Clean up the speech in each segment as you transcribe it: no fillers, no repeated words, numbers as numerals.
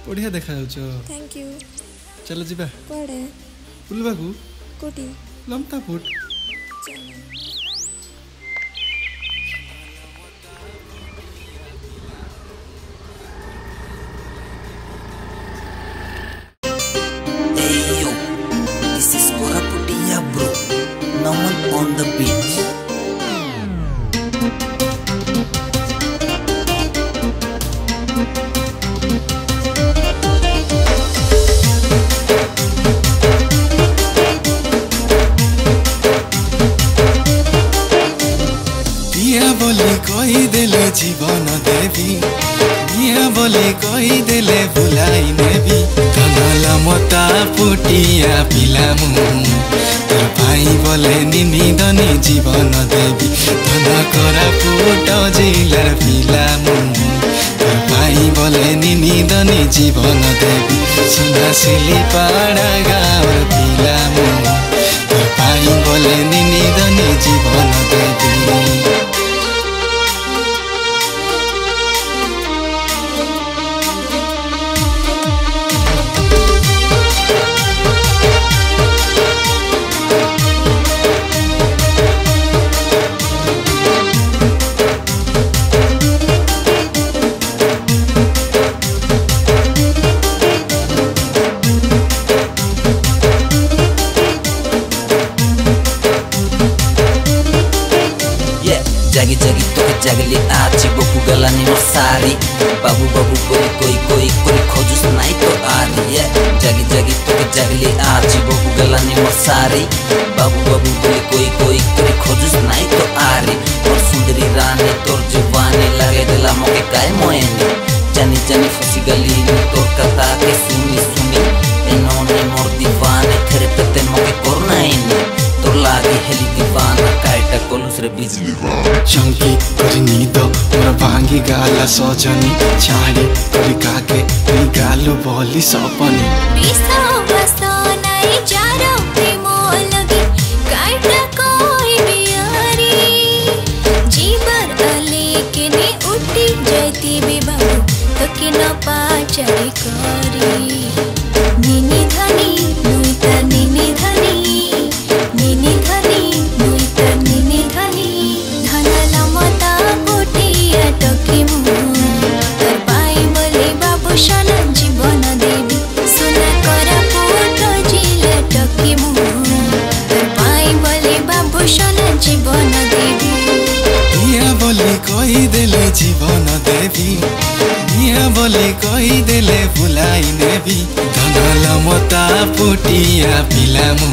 बढ़िया देखा thank you. चल जीवा कुआडे बुलवा को कोटी लमता foot This is Koraputia bro. No one on the beach. बोली कही देले जीवन देवी मिया बोली कही देले भुलाई नेबी धनल मता पुटिया पिलामु तोर भाई बोले निनिदनी जीवन देवी धन करा पुट जिलार पिलामु तोर भाई बोले निनिदनी जीवन देवी सुना सिली पाड़ा गाँव पिलामु तोर भाई बोले निनिदनी जीवन देवी जागी जागी तो जागली आज बबू गलानी मोर सारी बाबू बाबू बोली कोई खोजुस नहीं तो आरी जागी जागी तो जागली आज बबू गलानी मोर सारी बाबू बाबू बोली कोई खोजुस नहीं तो आरी और सुंदरी रानी तोर जवानी लगे दिला मोके काय मोयनी जानी जानी फसी गली तोर कथा के सुनी सुनी इन्होंने मोर दीवाने तेरे पते मोके करना ही तोर लागे हेली दीवाना काइटा कोलुस रे बिजली चंकी करनी तो मोर भांगी गाला सजनी छाड़ी करी काके नी गालु बोली सपनी बिसा बसा नहीं जारो प्रेमो लगी काइटा कोई बियारी जीवर अले के ने उठी जाती बेबाबू तो के न पाचरी करी निनी धनी मुइता निनी धनी निनी धनी मुइता निनी धनी धनला मता कोटिया टकी मु तर पाई बोले बाबू शाला जीवन देवी सुना करा पुट जिला टकी मु तर पाई बोले बाबू शाला जीवन देवी मिया बोली कही देले जीवन देवी मिया बोली कही देले भुलाई नेबी धनल मता पुटिया पिलामु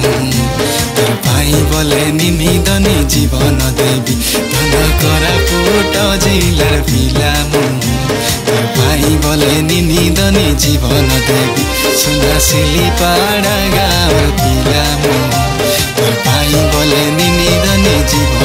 तोर भाई बोले निनिदनी जीवन देवी धन करा पुट जिलार पिलामु तोर भाई बोले निनिदनी जीवन देवी सुना सिली पाड़ा गाँव पिलामु तोर भाई बोले निनिदनी जीवन